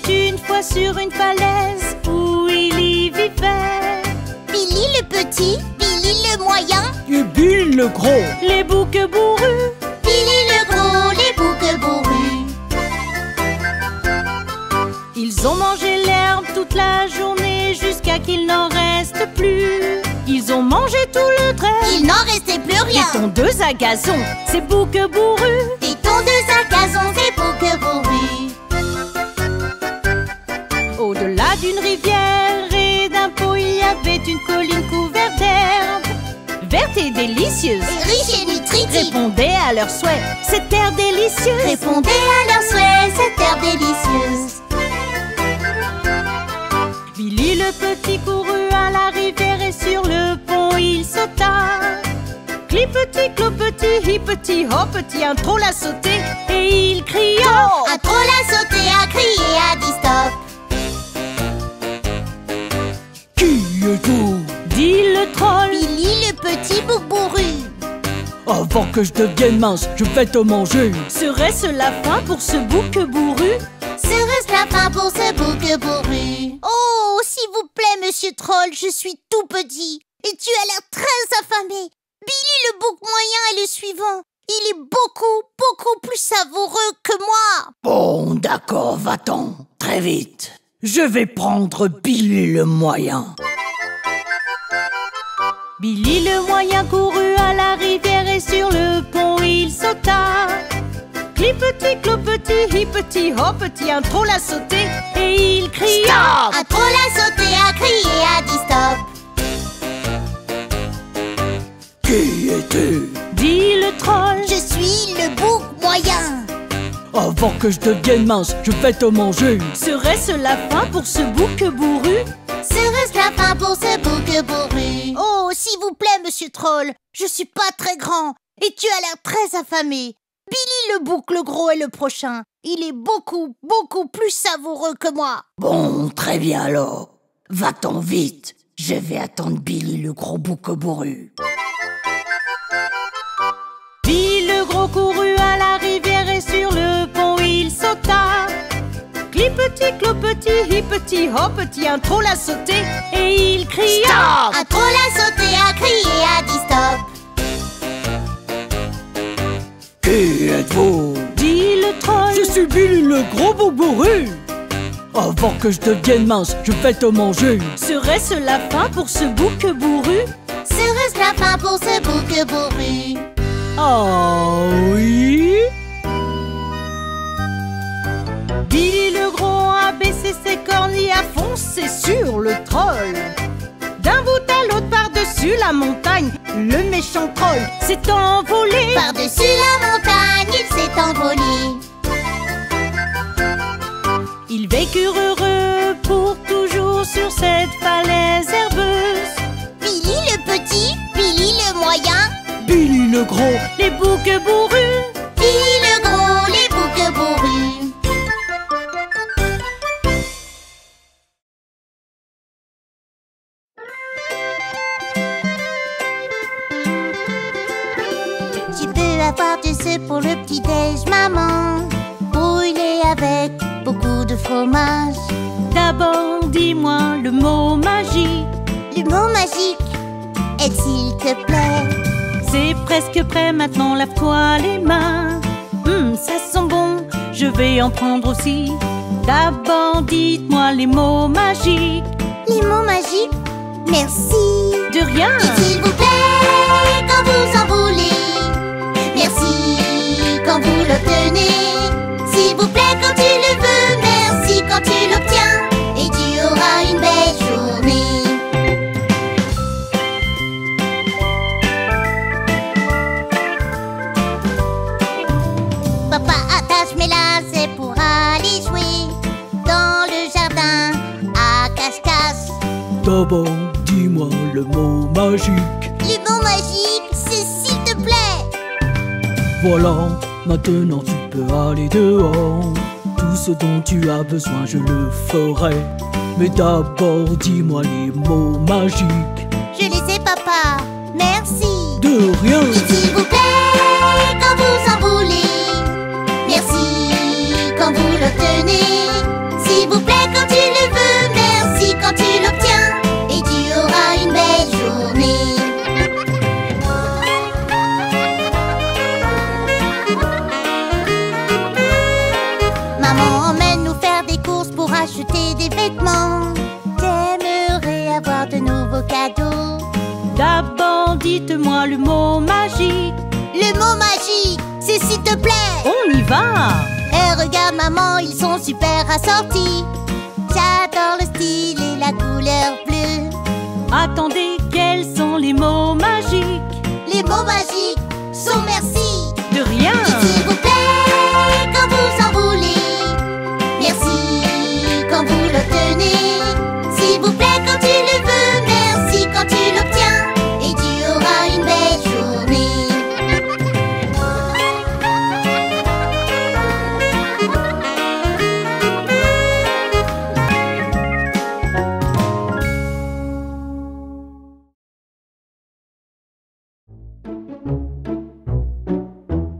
une fois sur une falaise où il y vivait Billy le petit, Billy le moyen et Billy le gros. les boucs bourrus. Billy le gros, les boucs bourrus Ils ont mangé l'herbe toute la journée jusqu'à qu'il n'en reste plus. Ils ont mangé tout le trait Il n'en restait plus des rien tondeuses à gazon, ces boucs bourrus. Des tondeuses à gazon, des boucs bourrus Au-delà d'une rivière et d'un pot, il y avait une colline couverte d'herbe, verte et délicieuse. Riche et nutritive Répondez à leurs souhaits, cette terre délicieuse. Répondez à leurs souhaits, cette terre délicieuse Billy le petit courut à la rivière et sur le pont il sauta. Clipeti, clopeti, hippeti, hoppeti, un troll a sauté et il cria. Un troll a sauté, a crié, a dit stop Qui êtes-vous? Dit le troll. Billy le petit bouc bourru Avant que je devienne mince, je vais te manger. Serait-ce la fin pour ce bouc bourru? Serait-ce la fin pour ce bouc bourru? Oh, s'il vous plaît, monsieur Troll, je suis tout petit et tu as l'air très affamé. Billy le bouc moyen est le suivant. Il est beaucoup plus savoureux que moi. Bon, d'accord, va-t'en. Très vite. Je vais prendre Billy le moyen. Billy le moyen courut à la rivière et sur le pont il sauta. Clipeti, clopeti, hippeti, hoppeti, un troll a sauté et il cria. Un troll a sauté, a crié, a dit stop Qui es-tu? Dit le troll. Je suis le bouc moyen. Avant que je devienne mince, je vais te manger. Serait-ce la fin pour ce bouc bourru? Serait-ce la fin pour ce bouc bourru? Oh, s'il vous plaît, monsieur Troll, je suis pas très grand et tu as l'air très affamé. Billy le bouc le gros est le prochain. Il est beaucoup plus savoureux que moi. Bon, très bien alors. Va-t'en vite. Je vais attendre Billy le gros bouc bourru. Billy le gros courut à la rivière et sur le pont il sauta. Clipeti, clopeti, hippeti, hoppeti, un troll a sauté et il cria. Un troll a sauté, a crié, a dit stop Qui êtes-vous? Dit le troll. Je suis Billy le gros bouc bourru. Avant que je devienne mince, je vais te manger. Serait-ce la fin pour ce bouc bourru? Serait-ce la fin pour ce bouc bourru? Ah oui? Billy le gros a baissé ses cornes et a foncé sur le troll. D'un bout à l'autre par-dessus la montagne, le méchant troll s'est envolé. Par-dessus la montagne, il s'est envolé. Ils vécurent heureux pour toujours sur cette falaise herbeuse. Billy le petit, Billy le moyen, Billy le gros. Les boucs bourrus. Billy le gros, les boucs bourrus. Tu peux avoir du œufs pour le petit-déj, maman. Brûlé avec beaucoup de fromage. D'abord, dis-moi le mot magique. Le mot magique est s'il te plaît. C'est presque prêt, maintenant lave-toi les mains. Ça sent bon, je vais en prendre aussi. D'abord, dites-moi les mots magiques. Les mots magiques, merci. De rien. Et s'il vous plaît, quand vous en voulez. Merci quand vous l'obtenez. S'il vous plaît quand tu le veux. Merci quand tu l'obtiens. Et tu auras une belle journée. Papa attache mes lacets pour aller jouer dans le jardin à cache-cache. D'abord, dis-moi le mot magique. Le mot magique, c'est s'il te plaît. Voilà, maintenant tu peux aller dehors. Tout ce dont tu as besoin, je le ferai. Mais d'abord, dis-moi les mots magiques. Je les sais, papa. Merci. De rien. Et s'il vous plaît, quand vous en voulez. Merci quand vous l'obtenez. S'il vous plaît acheter des vêtements. J'aimerais avoir de nouveaux cadeaux. D'abord, dites-moi le mot magique. Le mot magique, c'est s'il te plaît. On y va. Eh, regarde maman, ils sont super assortis. J'adore le style et la couleur bleue. Attendez, quels sont les mots magiques? Les mots magiques sont merci. De rien. Et s'il vous plaît, quand vous en voulez. Merci quand vous l'obtenez. S'il vous plaît quand tu le veux. Merci quand tu l'obtiens. Et tu auras une belle journée.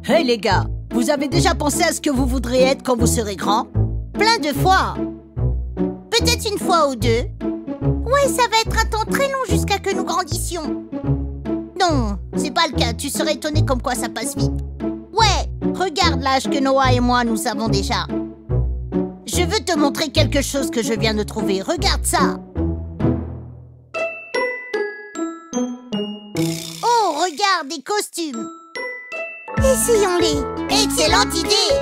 Hey les gars, vous avez déjà pensé à ce que vous voudriez être quand vous serez grand? Plein de fois. Peut-être une fois ou deux. Ouais, ça va être un temps très long jusqu'à que nous grandissions. Non, c'est pas le cas. Tu serais étonné comme quoi ça passe vite. Ouais, regarde l'âge que Noah et moi nous avons déjà. Je veux te montrer quelque chose que je viens de trouver. Regarde ça. Oh, regarde, des costumes. Essayons-les. Excellente idée.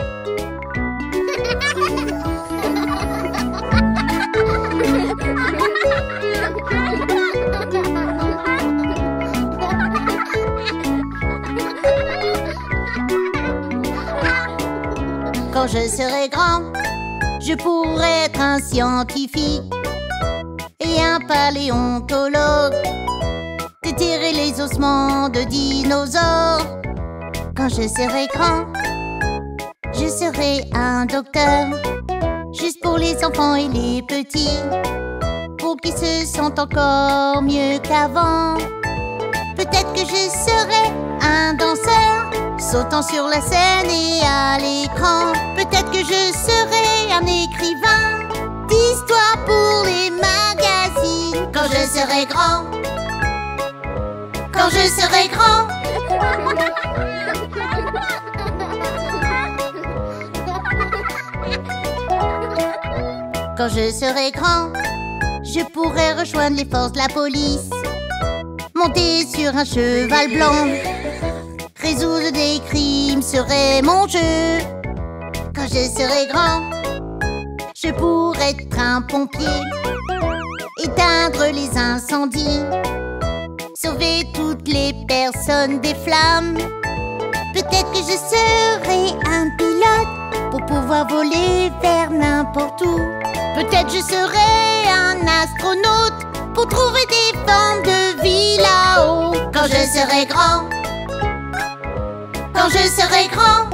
Quand je serai grand, je pourrai être un scientifique et un paléontologue, déterrer les ossements de dinosaures. Quand je serai grand, je serai un docteur, juste pour les enfants et les petits, pour qu'ils se sentent encore mieux qu'avant. Peut-être que je serai un danseur, sautant sur la scène et à l'écran. Peut-être que je serai un écrivain d'histoire pour les magazines. Quand je serai grand, quand je serai grand. Quand je serai grand, je pourrai rejoindre les forces de la police, monter sur un cheval blanc, résoudre des crimes serait mon jeu. Quand je serai grand, je pourrai être un pompier, éteindre les incendies, sauver toutes les personnes des flammes. Peut-être que je serai un pilote pour pouvoir voler vers n'importe où. Peut-être je serai un astronaute pour trouver des formes de vie là-haut. Quand je serai grand, quand je serai grand.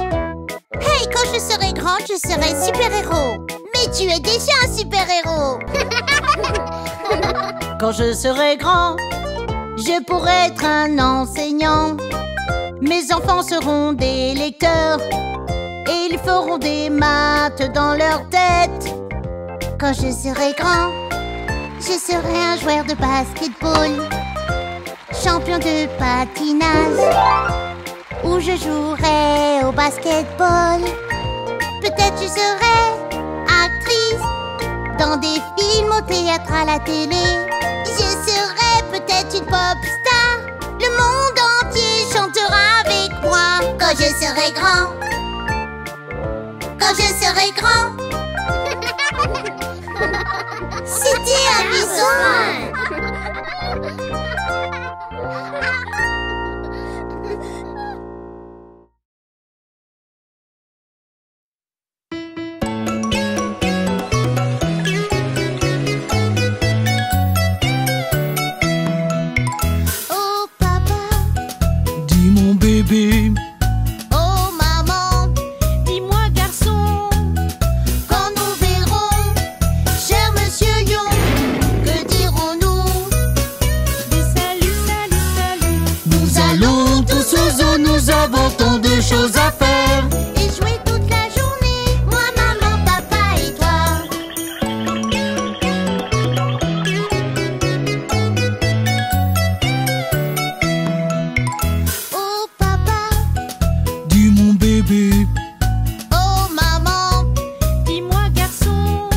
Hey, quand je serai grand, je serai super-héros. Mais tu es déjà un super-héros. Quand je serai grand, je pourrai être un enseignant. Mes enfants seront des lecteurs et ils feront des maths dans leur tête. Quand je serai grand, je serai un joueur de basketball, champion de patinage, où je jouerai au basketball. Peut-être je serai actrice dans des films, au théâtre, à la télé. Je serai peut-être une pop star. Le monde entier chantera avec moi. Quand je serai grand, quand je serai grand. C'était amusant. Oh papa, Dis mon bébé, oh maman, Dis-moi garçon, quand nous verrons, cher monsieur Lion, que dirons-nous? des saluts, saluts, saluts. nous allons tous aux zoo, nous avons tant de choses à faire. Et jouer toute la journée, moi, maman, papa et toi. Oh papa, Dis mon bébé, oh maman, Dis-moi garçon,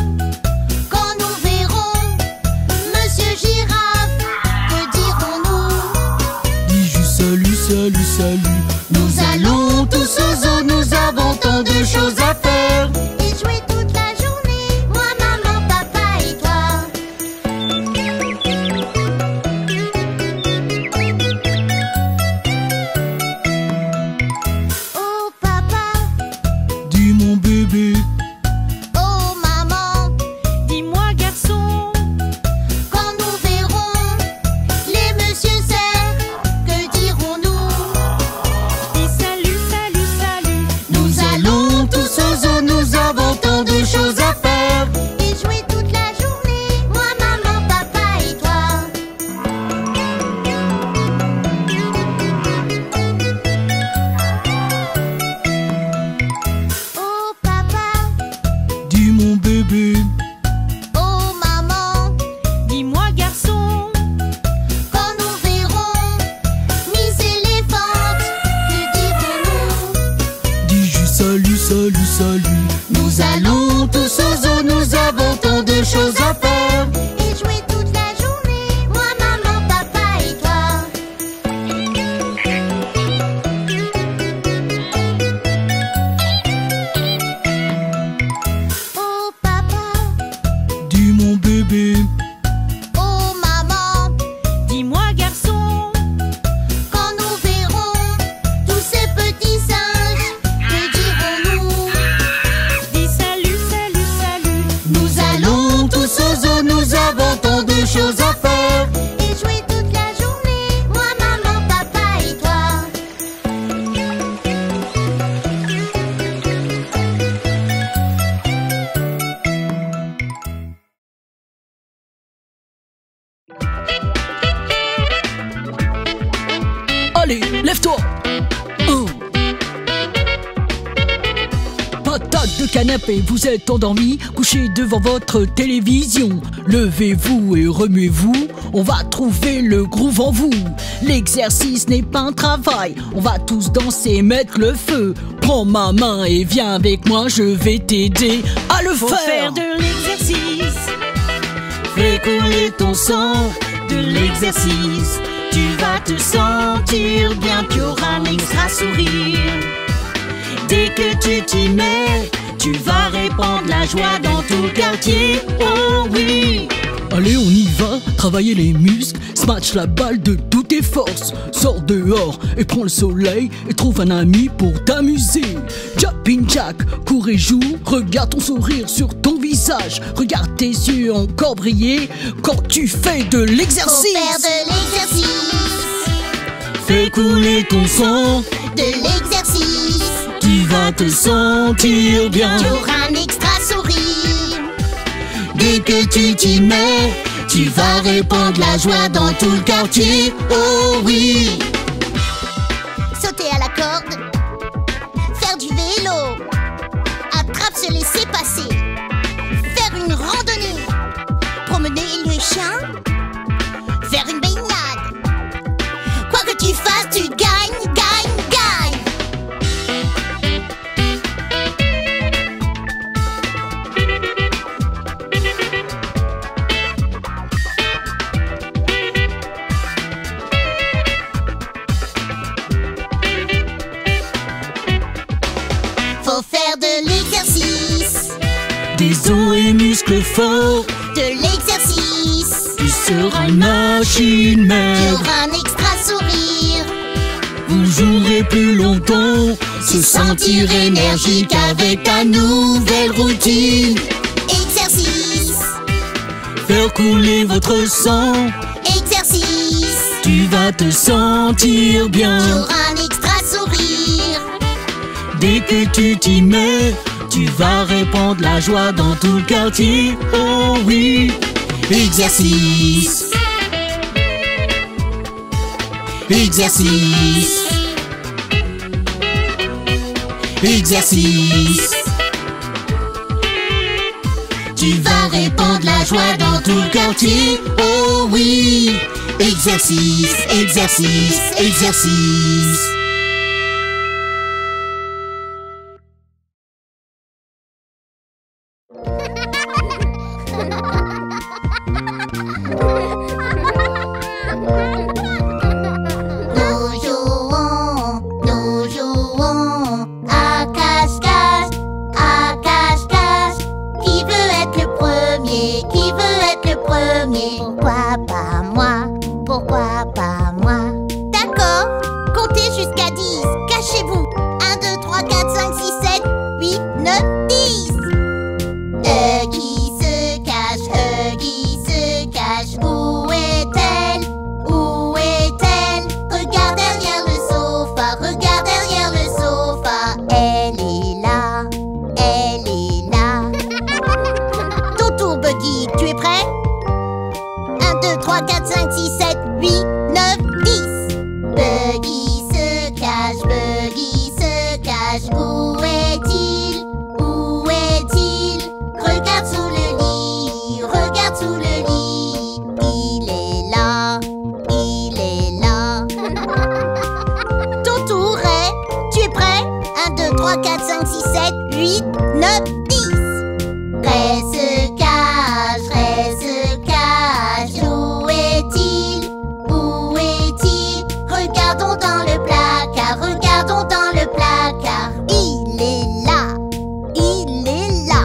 Allez, lève-toi. Patate de canapé, vous êtes endormi, couché devant votre télévision. Levez-vous et remuez-vous, on va trouver le groove en vous. L'exercice n'est pas un travail, on va tous danser et mettre le feu. Prends ma main et viens avec moi, je vais t'aider à le Faut faire. faire de l'exercice. Fais couler ton sang. De l'exercice. Tu vas te sentir bien, tu auras un extra sourire. Dès que tu t'y mets, tu vas répandre la joie dans tout le quartier. Oh oui! Allez, on y va, travailler les muscles, smash la balle de toutes tes forces. Sors dehors et prends le soleil et trouve un ami pour t'amuser. Jumping jack, cours et joue, regarde ton sourire sur ton visage. Regarde tes yeux encore briller quand tu fais de l'exercice. Faut faire de l'exercice. Fais couler ton sang, De l'exercice. tu vas te sentir bien. Tu auras un extra sourire. Dès que tu t'y mets, tu vas répandre la joie dans tout le quartier. Oh oui! Sauter à la corde. Faire du vélo. Attrape, se laisser passer. Faire une randonnée. Promener le chien. Faire une baignade. Quoi que tu fasses, tu gagnes, gagnes, gagnes. Faut faire de l'exercice. Des os et muscles forts, De l'exercice. tu seras une machine Tu mère. auras un extra sourire. Vous jouerez plus longtemps, se sentir énergique avec ta nouvelle routine. Exercice. Faire couler votre sang, Exercice. tu vas te sentir Tu bien. auras un extra sourire. Dès que tu t'y mets, tu vas répandre la joie dans tout le quartier. Oh oui! Exercice. Exercice. Exercice. Tu vas répandre la joie dans tout le quartier. Oh oui! Exercice, exercice, exercice. Nous jouons à cache-cache, à cache-cache. Qui veut être le premier? Qui veut être le premier? Pourquoi pas moi? Pourquoi pas moi? D'accord, comptez jusqu'à 10. Cachez-vous. 1, 2, 3, 4, 5, 6, 7, 8, 9, 10. Qui se cache? Qui se cache? Où est-elle? Où est-elle? Regarde derrière le sofa, regarde derrière le sofa. Elle est là, elle est là. Ton tour, Buggy, tu es prêt? 1, 2, 3, 4, 5, 6, 7, 8, 9, 10. Buggy se cache, Buggy se cache. Où est-il? Où est-il? Regarde sous le lit, regarde sous le lit. Il est là, il est là. Ton tour est... Tu es prêt? 1, 2, 3, 4, 5, 6, 7, 8, 9, 10. Reste cache, où est-il? Où est-il? Regardons dans le placard, regardons dans le placard. Il est là, il est là.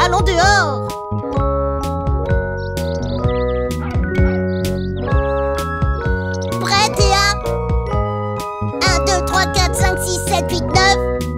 Allons dehors. Prêt, Théa? 1, 2, 3, 4, 5, 6, 7, 8, 9.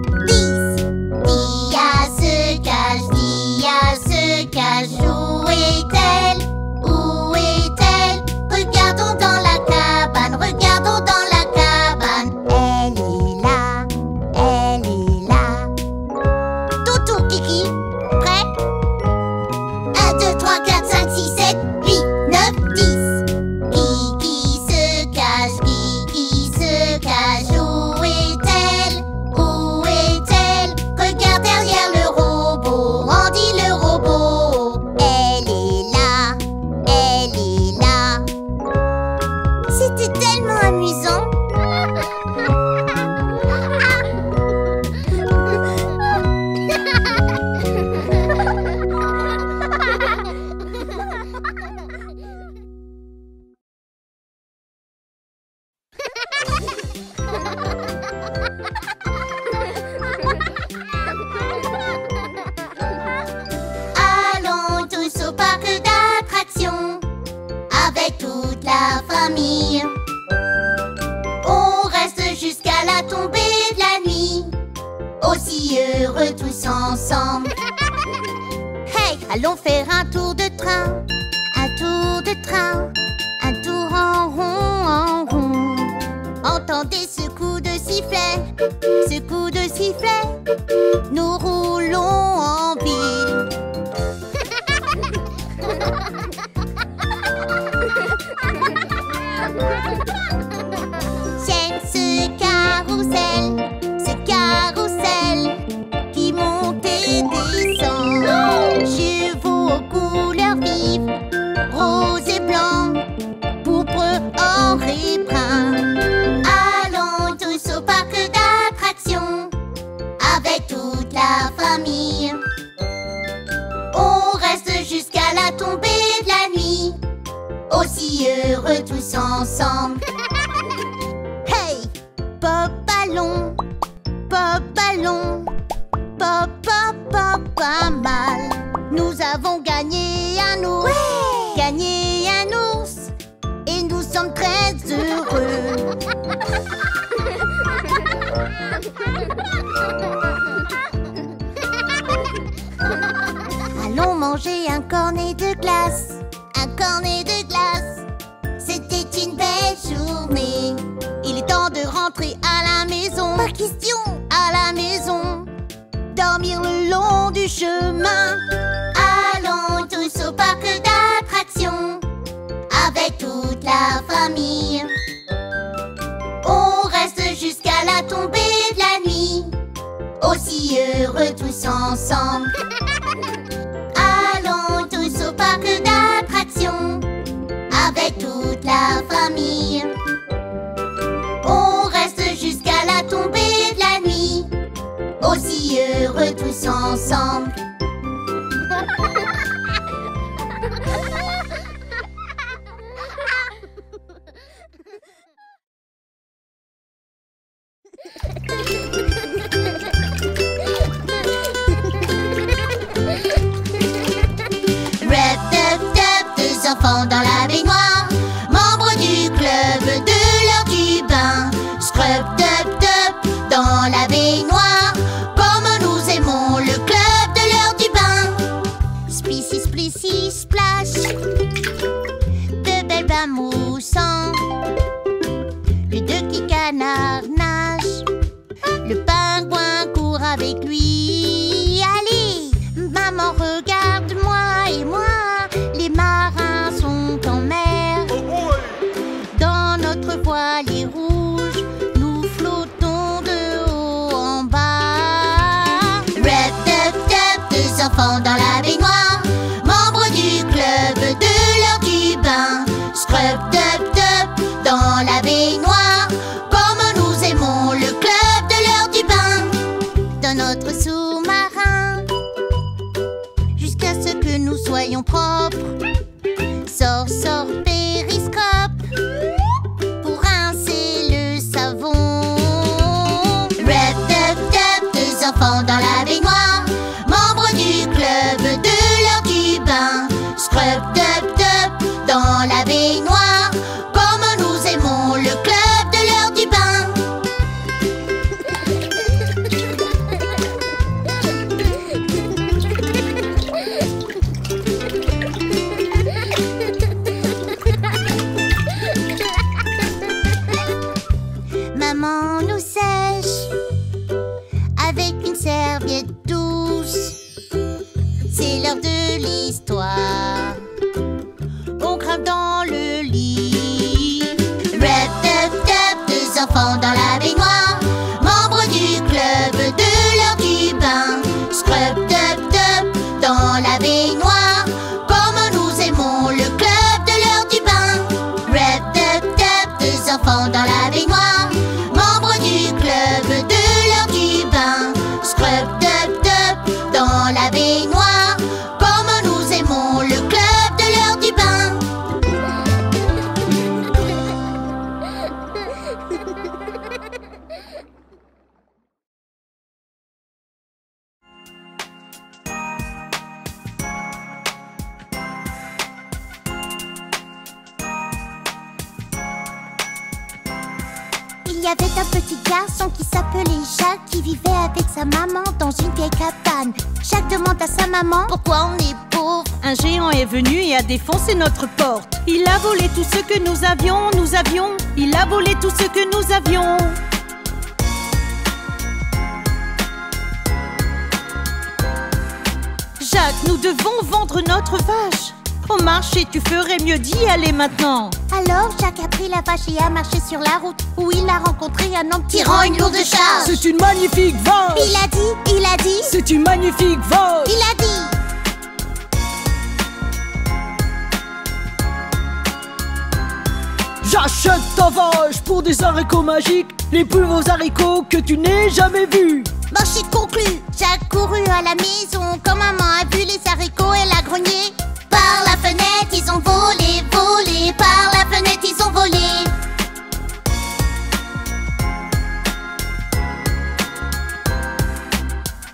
Allons tous au parc d'attractions avec toute la famille. On reste jusqu'à la tombée de la nuit, aussi heureux tous ensemble. Hey, allons faire un tour de train, un tour de train, un tour en rond, en rond. Entendez ce coup de sifflet, ce coup de sifflet. Nous roulons en ville. J'aime ce carrousel qui monte et descend. Chevaux aux couleurs vives, rose et blanc, pourpre, or et brun. Allons tous au parc d'attractions avec toute la famille. On reste jusqu'à la tombée de la nuit, aussi heureux tous ensemble. Hey! Pop ballon, pop ballon, pop pop pop pas mal. Nous avons gagné un ours, gagné un ours, et nous sommes très heureux. Allons manger un cornet de glace, un cornet de glace. C'était une belle journée. Il est temps de rentrer à la maison. Pas question, à la maison. Dormir le long du chemin. Allons tous au parc d'attractions avec toute la famille. On reste jusqu'à la tombée de la nuit, aussi heureux tous ensemble. Allons tous au parc d'attractions avec toute la famille. On reste jusqu'à la tombée de la nuit, aussi heureux tous ensemble. Rep, tep, tep, deux enfants dans la baignoire, membres du club de l'heure du bain. Scrub, tep, tep, dans la baignoire, comme nous aimons le club de l'heure du bain. Splissi, splissi, splash, de belles bains moussants. Le deux qui canard nage, le pingouin court avec lui. Allez, maman, regarde-moi et moi, les marins sont en mer. Dans notre voilier rouge, nous flottons de haut en bas. Rep, tep, tep, deux enfants dans la baignoire, membres du club de l'heure du bain. Scrub, tep, tep, dans la baignoire, comme nous aimons le club de l'heure du bain. Dans notre sous-marin, jusqu'à ce que nous soyons propres. Sors, sors, périscope, pour rincer le savon. Rep, tep, tep, deux enfants dans la baignoire, membres du club de l'heure du bain. Scrub, tep, tep, dans la baignoire, comme nous aimons le club de l'heure du bain. Maman nous sèche avec une serviette douce. C'est l'heure de l'histoire. On grimpe dans le lit. Rep, tep, tep, deux enfants dans la baignoire, membres du club de l'heure du bain. Scrub, tep, tep, dans la baignoire, comme nous aimons le club de l'heure du bain. Rep, tep, tep, deux enfants dans la baignoire, membres du club de l'heure du bain. Scrub, tep, tep, dans la baignoire, comme nous aimons le club de l'heure du bain. y avait un petit garçon qui s'appelait Jacques, qui vivait avec sa maman dans une vieille cabane. Jacques demande à sa maman pourquoi on est pauvre. Un géant est venu et a défoncé notre porte. Il a volé tout ce que nous avions. Il a volé tout ce que nous avions. Jacques, nous devons vendre notre vache. Au marché, tu ferais mieux d'y aller maintenant. Alors Jacques a pris la vache et a marché sur la route, où il a rencontré un homme tirant une lourde charge. C'est une magnifique vache. Il a dit, c'est une magnifique vache. il a dit. J'achète ta vache pour des haricots magiques, les plus beaux haricots que tu n'aies jamais vus. Marché conclu. Jacques courut à la maison. Quand maman a vu les haricots, elle a grogné. Par la fenêtre, ils ont volé, volé. Par la fenêtre, ils ont volé.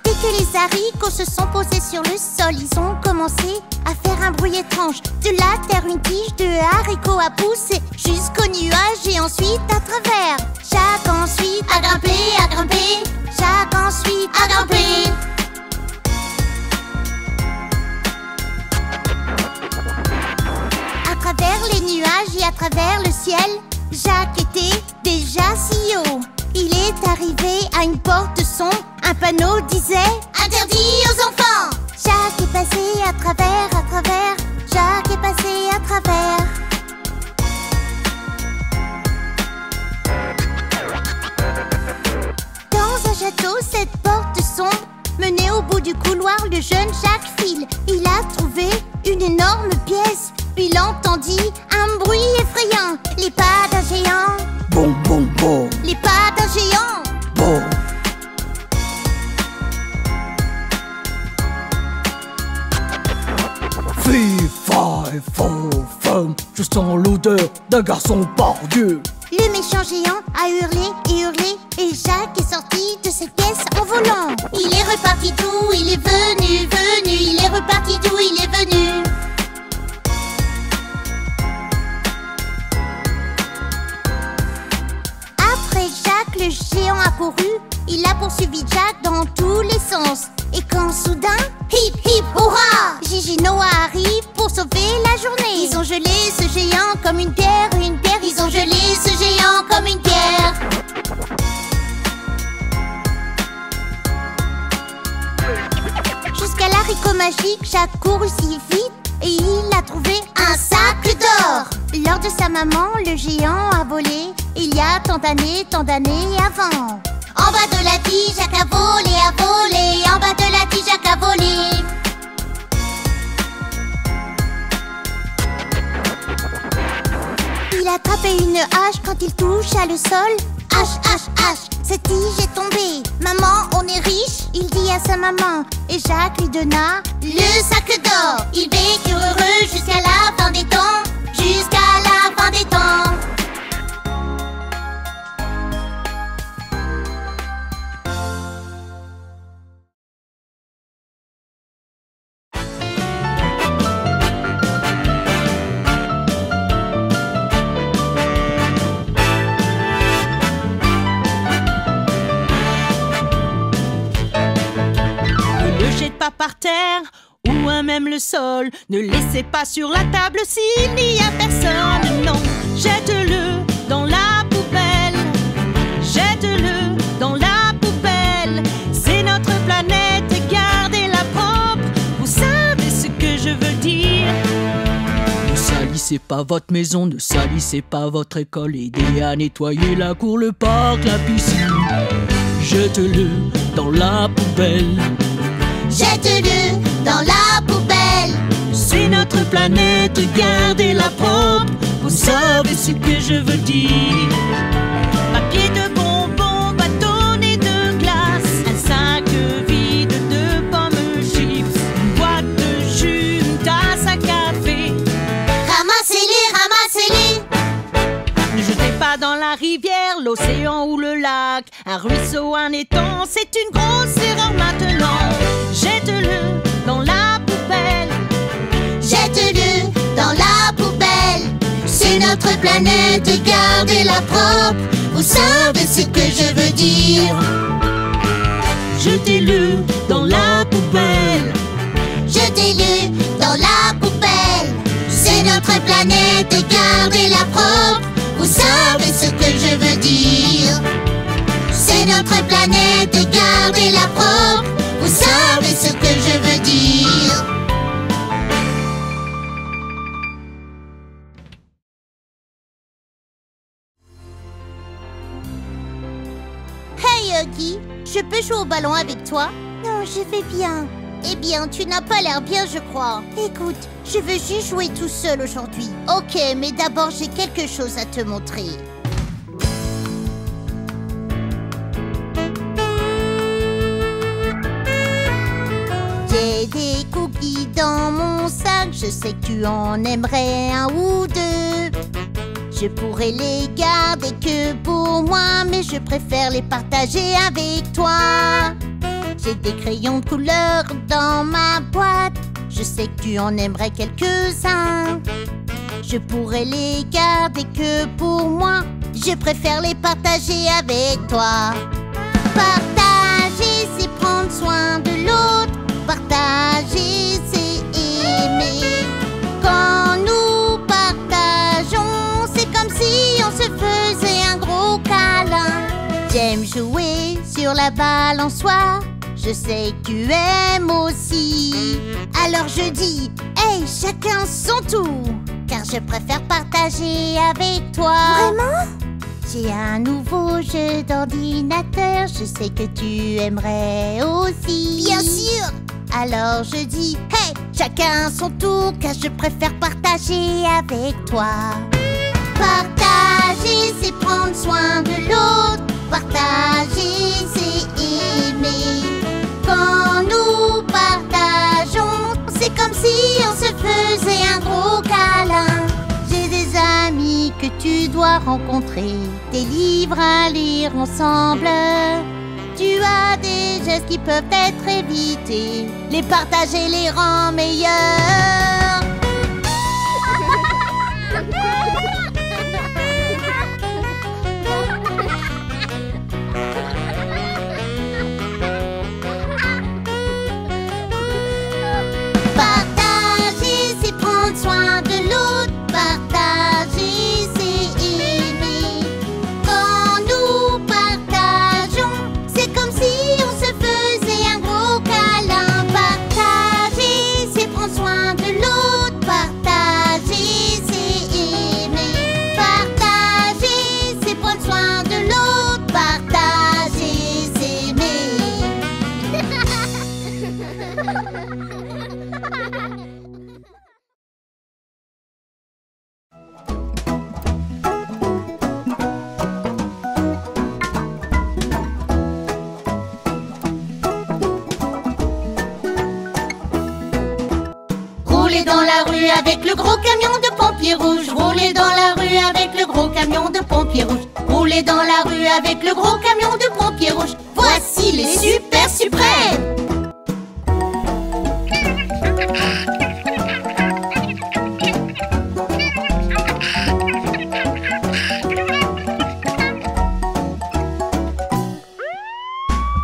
Dès que les haricots se sont posés sur le sol, ils ont commencé à faire un bruit étrange. De la terre, une tige de haricots a poussé jusqu'au nuage et ensuite à travers. Jacques ensuite a grimpé, a grimpé. Jacques ensuite a grimpé. À travers les nuages et à travers le ciel, Jacques était déjà si haut. Il est arrivé à une porte son. Un panneau disait « Interdit aux enfants ». Jacques est passé à travers, à travers. Jacques est passé à travers. Dans un château, cette porte sombre menait au bout du couloir. Le jeune Jacques file. Il a trouvé une énorme pièce. Puis il entendit un bruit effrayant. Les pas d'un géant. Bon, bon, bon. Les pas d'un géant. Bon. Femme, je sens l'odeur d'un garçon pardieu. Le méchant géant a hurlé et hurlé, et Jacques est sorti de cette pièce en volant. Il est reparti d'où il est venu, venu. Il est reparti d'où il est venu. Après Jacques, le géant a couru. Il a poursuivi Jacques dans tous les sens. Et quand soudain, hip hip hurrah, Gigi Noah arrive pour sauver la journée. Ils ont gelé ce géant comme une pierre, une pierre. Ils ont gelé ce géant comme une pierre. Jusqu'à l'haricot magique, Jacques courut si vite et il a trouvé un sac d'or. Lors de sa maman, le géant a volé. Il y a tant d'années avant. En bas de la tige, Jacques a volé, a volé. En bas de la tige, Jacques a volé. Il a attrapé une hache quand il toucha le sol. Hache, hache, hache, cette tige est tombée. Maman, on est riche, il dit à sa maman. Et Jacques lui donna le sac d'or. Ils vécurent heureux jusqu'à la fin des temps. Jusqu'à la fin des temps. Pas par terre ou à même le sol. Ne laissez pas sur la table s'il n'y a personne. Non, jette-le dans la poubelle. Jette-le dans la poubelle. C'est notre planète, gardez-la propre. Vous savez ce que je veux dire. Ne salissez pas votre maison, ne salissez pas votre école. Aidez à nettoyer la cour, le parc, la piscine. Jette-le dans la poubelle. Jette-le dans la poubelle. C'est notre planète, gardez-la propre. Vous savez ce que je veux dire. Papier de bonbons, bâtonnet de glace, un sac vide de pommes chips, une boîte de jus, une tasse à café. Ramassez-les, ramassez-les. Ne jetez pas dans la rivière, l'océan ou le lac. Un ruisseau, un étang, c'est une grosse erreur maintenant. Jette-le dans la poubelle. Jette-le dans la poubelle. C'est notre planète, gardez-la propre. Vous savez ce que je veux dire? Jetez-le dans la poubelle. Jetez-le dans la poubelle. C'est notre planète et gardez-la propre. Vous savez ce que je veux dire? C'est notre planète et gardez-la propre. Vous savez ce que je veux dire? Hey Huggy, je peux jouer au ballon avec toi? Non, je vais bien. Eh bien, tu n'as pas l'air bien, je crois. Écoute, je veux juste jouer tout seul aujourd'hui. Ok, mais d'abord, j'ai quelque chose à te montrer. J'ai des cookies dans mon sac. Je sais que tu en aimerais un ou deux. Je pourrais les garder que pour moi, mais je préfère les partager avec toi. J'ai des crayons de couleur dans ma boîte. Je sais que tu en aimerais quelques-uns. Je pourrais les garder que pour moi. Je préfère les partager avec toi. Partager, c'est prendre soin de l'autre. Partager, c'est aimer. Quand nous partageons, c'est comme si on se faisait un gros câlin. J'aime jouer sur la balançoire. Je sais que tu aimes aussi. Alors je dis, hey, chacun son tour. Car je préfère partager avec toi. Vraiment? J'ai un nouveau jeu d'ordinateur. Je sais que tu aimerais aussi. Bien sûr. Alors je dis, hey, chacun son tour. Car je préfère partager avec toi. Partager, c'est prendre soin de l'autre. Partager, c'est aimer. Quand nous partageons, c'est comme si on se faisait un gros câlin. J'ai des amis que tu dois rencontrer, des livres à lire ensemble. Tu as des gestes qui peuvent être évités. Les partager les rend meilleurs. Partager, c'est prendre soin de l'autre. Partager, c'est aimer. Quand nous partageons, c'est comme si on se faisait un gros câlin. Partager, c'est prendre soin de l'autre. Partager, c'est aimer. Partager, c'est prendre soin de l'autre. Partager, c'est aimer. Rouler dans la rue avec le gros camion de pompiers rouges. Rouler dans la rue avec le gros camion de pompiers rouges. Rouler dans la rue avec le gros camion de pompiers rouges. Voici les super suprêmes.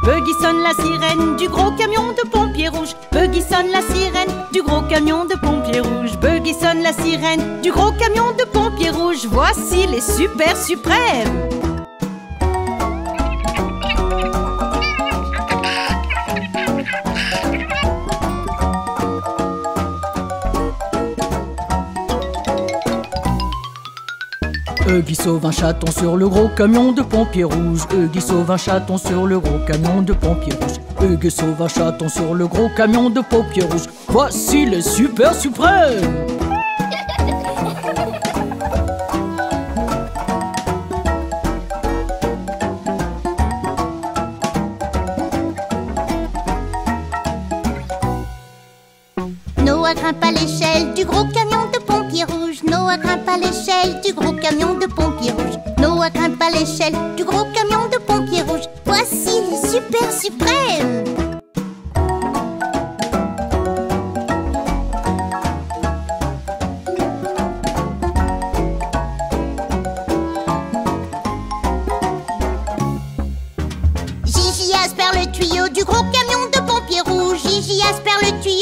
Buggy sonne la sirène du gros camion de pompiers rouges. Buggy sonne la sirène du gros camion de pompiers rouges. Buggy sonne la sirène du gros camion de pompiers rouges. Voici les super suprêmes. Huggy sauve un chaton sur le gros camion de pompiers rouges. Huggy sauve un chaton sur le gros camion de pompiers rouges. Huggy sauve un chaton sur le gros camion de pompiers rouges. Voici les super suprêmes. Noah grimpe à l'échelle du gros camion de pompiers rouges. Noah grimpe à l'échelle du gros camion de pompiers rouges. Noah grimpe à l'échelle du gros camion de pompiers rouges. Voici les super suprêmes.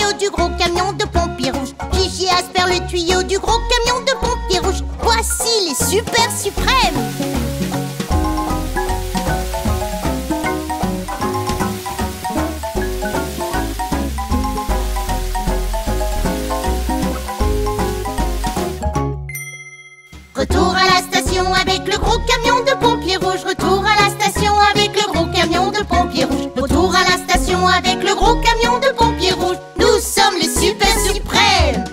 tuyau du gros camion de pompiers rouges. Gigi aspire le tuyau du gros camion de pompiers rouges. Voici les super suprêmes. Retour à la station avec le gros camion de pompiers rouges. Retour à la station avec le gros camion de pompiers rouges. Retour à la station avec le gros camion de pompiers rouges. Nous sommes les super suprêmes.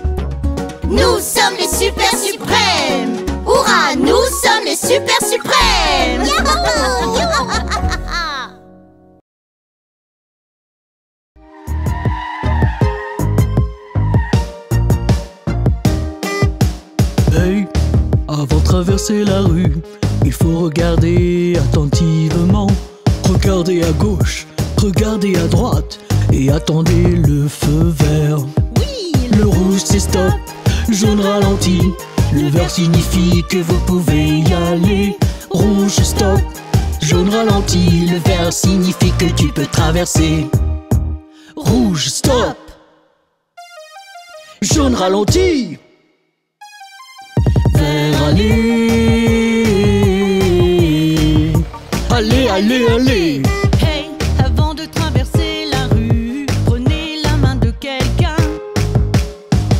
Nous sommes les super suprêmes. Hurrah, nous sommes les super suprêmes. Hey, avant de traverser la rue, il faut regarder attentivement. Regardez à gauche, regardez à droite et attendez le feu vert. Oui, Le rouge c'est stop, jaune ralentit. Le vert signifie que vous pouvez y aller. Rouge stop, jaune ralentit. Le vert signifie que tu peux traverser. Rouge stop, jaune ralentit. Vert allez. Allez, allez, allez. Hey, avant de traverser la rue, prenez la main de quelqu'un.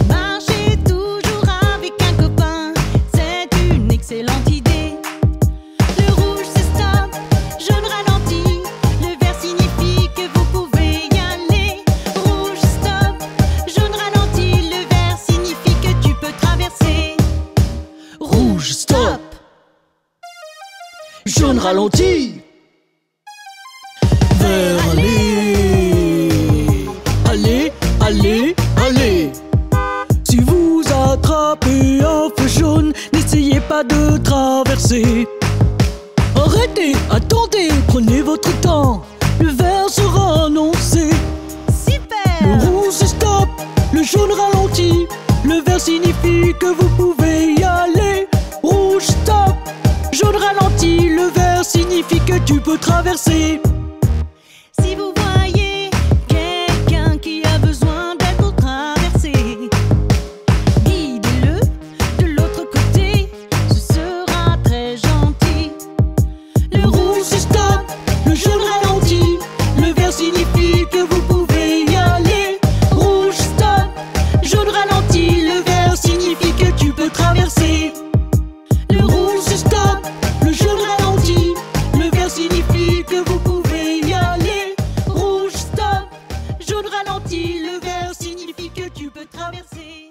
Marchez toujours avec un copain, c'est une excellente idée. Le rouge c'est stop, jaune ralentit. Le vert signifie que vous pouvez y aller. Rouge stop, jaune ralentit. Le vert signifie que tu peux traverser. Rouge stop, jaune ralentit. Vert allez. Allez, allez, allez. Si vous attrapez un feu jaune, n'essayez pas de traverser. Arrêtez, attendez, prenez votre temps. Le vert sera annoncé. Super. Le rouge c'est stop, le jaune ralentit. Le vert signifie que vous pouvez y aller. Rouge stop, jaune ralentit. Le vert signifie que tu peux traverser. Si vous voyez quelqu'un qui a besoin d'aide pour traverser, guidez-le de l'autre côté, ce sera très gentil. Le rouge c'est stop, le jaune ralentit. Le vert signifie que vous pouvez y aller. Rouge stop, jaune ralentit. Le vert signifie que tu peux traverser. Le rouge c'est stop, le jaune ralentit. Le vert signifie que vous pouvez y aller. Rouge stop, jaune ralentit. Le vert signifie que tu peux traverser.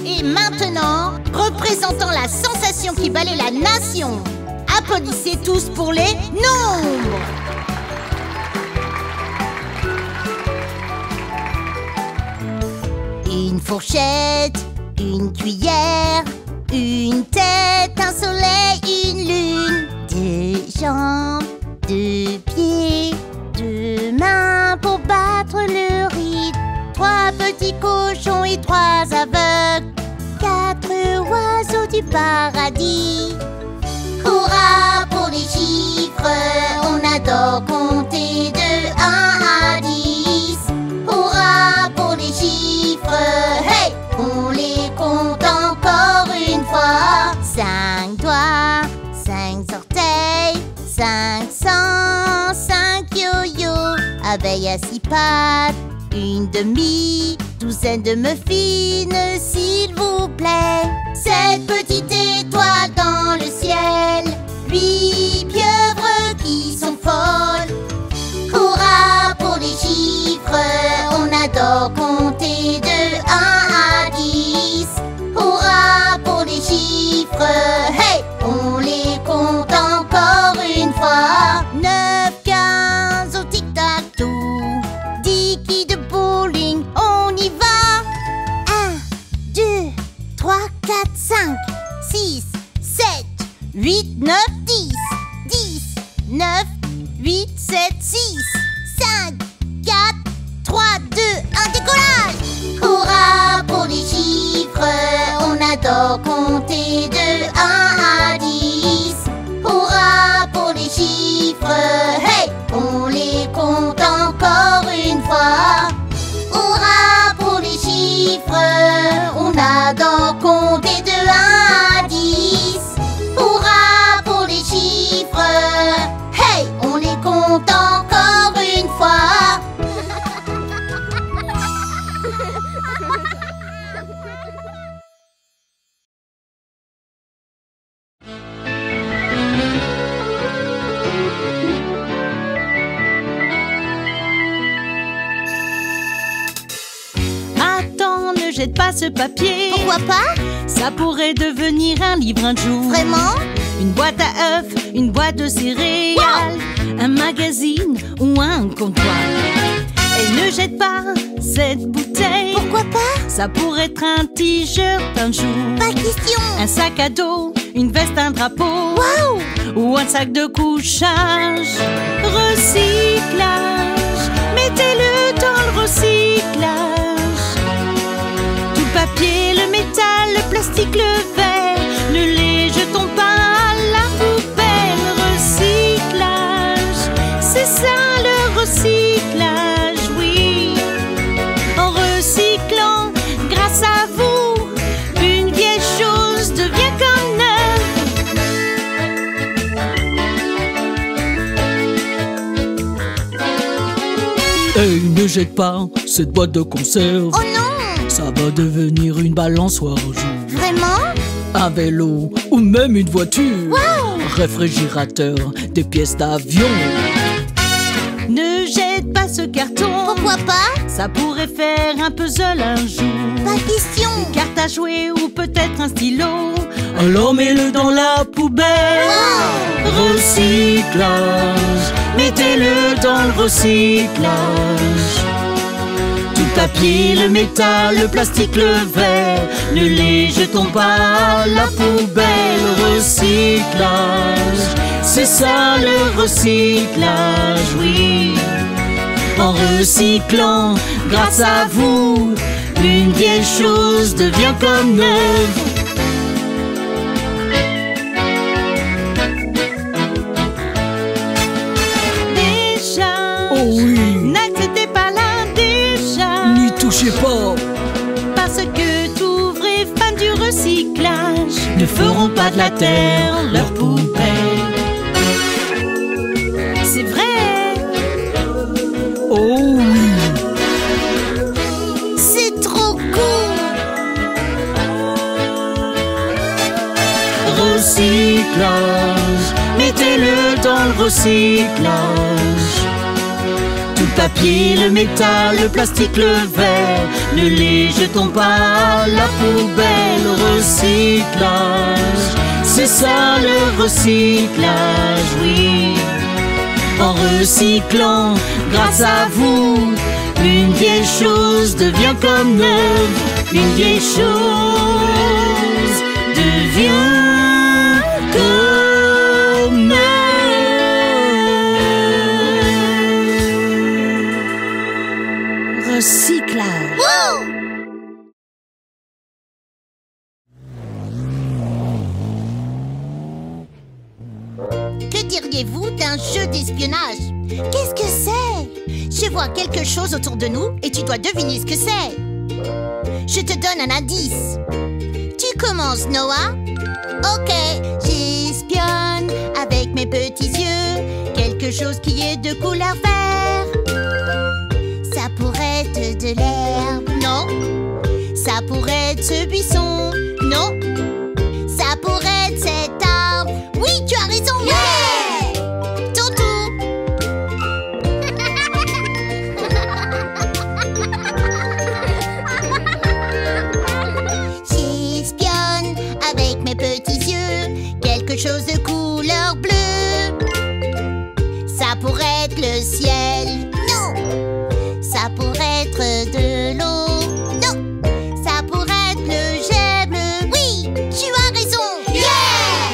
Et maintenant, représentant la sensation qui balaie la nation, applaudissez tous pour les nombres. Une fourchette, une cuillère, une tête, un soleil, une lune, deux jambes, deux pieds, deux mains pour battre le rythme, trois petits cochons et trois aveugles, quatre oiseaux du paradis. Hurrah pour les chiffres, on adore compter de 1 à 10. Hurrah pour les chiffres, hey, on les compte encore une fois. 5 doigts, 5 orteils, 500, 5 yo-yo, abeilles à 6 pattes, une demi-douzaine de muffins, s'il vous plaît. 7 petites étoiles dans le ciel, 8 pieuvres qui sont folles. Hurrah pour les chiffres, on adore compter de 1 à 10. Hurrah pour les chiffres, hey, on les compte encore une fois. 9, 15 au tic-tac-toe, 10 quilles de bowling, on y va. 1, 2, 3, 4, 5, 6, 7, 8, 9, 10. 10, 9, 8, 7, 6, 5, 4, 3, 2, 1, décollage. Hurrah pour les chiffres, on adore compter de 1 à 10. Hurrah pour les chiffres, jette pas ce papier. Pourquoi pas? Ça pourrait devenir un livre un jour. Vraiment? Une boîte à œufs, une boîte de céréales, un magazine ou un comptoir. Et ne jette pas cette bouteille. Pourquoi pas? Ça pourrait être un t-shirt un jour. Pas question. Un sac à dos, une veste, un drapeau. Waouh! Ou un sac de couchage. Recyclage, mettez-le dans le recyclage. Tout le papier, le métal, le plastique, le verre, le lait, jetons pas à la poubelle. Recyclage, c'est ça le recyclage, oui. En recyclant, grâce à vous, une vieille chose devient comme neuve. Hey, ne jette pas cette boîte de conserve. Oh non! Ça va devenir une balançoire un jour. Vraiment? Un vélo ou même une voiture. Waouh! Réfrigérateur, des pièces d'avion. Ne jette pas ce carton. Pourquoi pas? Ça pourrait faire un puzzle un jour. Pas question. Une carte à jouer ou peut-être un stylo. Alors mets-le dans la poubelle. Recyclage, mettez-le dans le recyclage. Tout le papier, le métal, le plastique, le verre, le lait, jetons pas à la poubelle. Recyclage, c'est ça le recyclage, oui. En recyclant, grâce à vous, une vieille chose devient comme neuve. Oh oui, N'acceptez pas là déjà. n'y touchez pas. Parce que tous vrais fans du recyclage ne feront pas de la terre leur poubelle. C'est vrai. Oh oui, C'est trop cool. recyclage, mettez-le dans le recyclage. Tout le papier, le métal, le plastique, le verre, le lait, jetons pas à la poubelle. Recyclage, c'est ça le recyclage, oui. En recyclant, grâce à vous, une vieille chose devient comme neuve. Une vieille chose devient comme neuve. Recyclage. Wow! Que diriez-vous d'un jeu d'espionnage? Qu'est-ce que c'est? Je vois quelque chose autour de nous et tu dois deviner ce que c'est. Je te donne un indice. Tu commences, Noah? Ok, j'espionne avec mes petits yeux quelque chose qui est de couleur vert. Ça pourrait être de l'herbe, non? Ça pourrait être ce buisson, non? Ça pourrait être cet arbre. Oui, tu as raison. Yeah! Ton tour. J'espionne avec mes petits yeux quelque chose de couleur bleue. Ça pourrait être le ciel. Non. Ça pourrait être de l'eau. Non. Ça pourrait être le jet bleu. Oui, tu as raison. Yeah!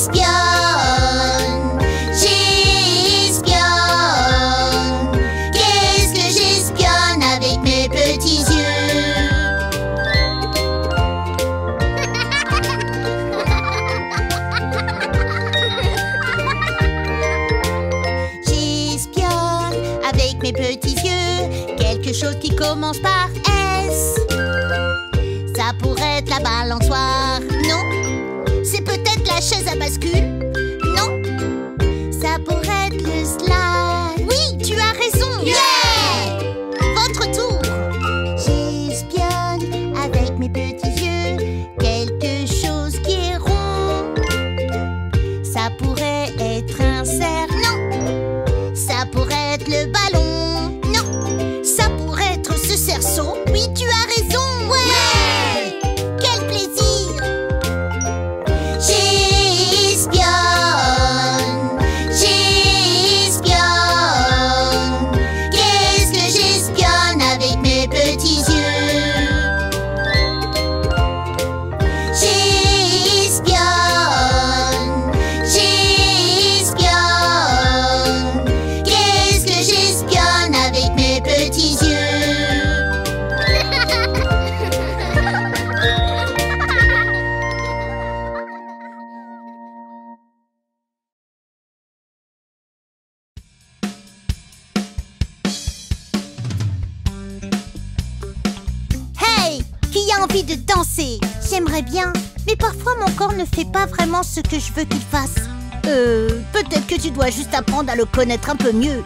J'espionne. J'espionne. Qu'est-ce que j'espionne avec mes petits yeux? J'espionne avec mes petits yeux quelque chose qui commence par S. Ça pourrait être la balançoire. Non. C'est peut-être la chaise à bascule. Non. Ça pourrait être le slide. Oui, tu as raison. Yeah! Votre tour. J'espionne avec mes petits yeux quelque chose qui est rond. Ça pourrait être un cerf. Non. Ça pourrait être le ballon. Non. Ça pourrait a envie de danser. J'aimerais bien, mais parfois mon corps ne fait pas vraiment ce que je veux qu'il fasse. Peut-être que tu dois juste apprendre à le connaître un peu mieux.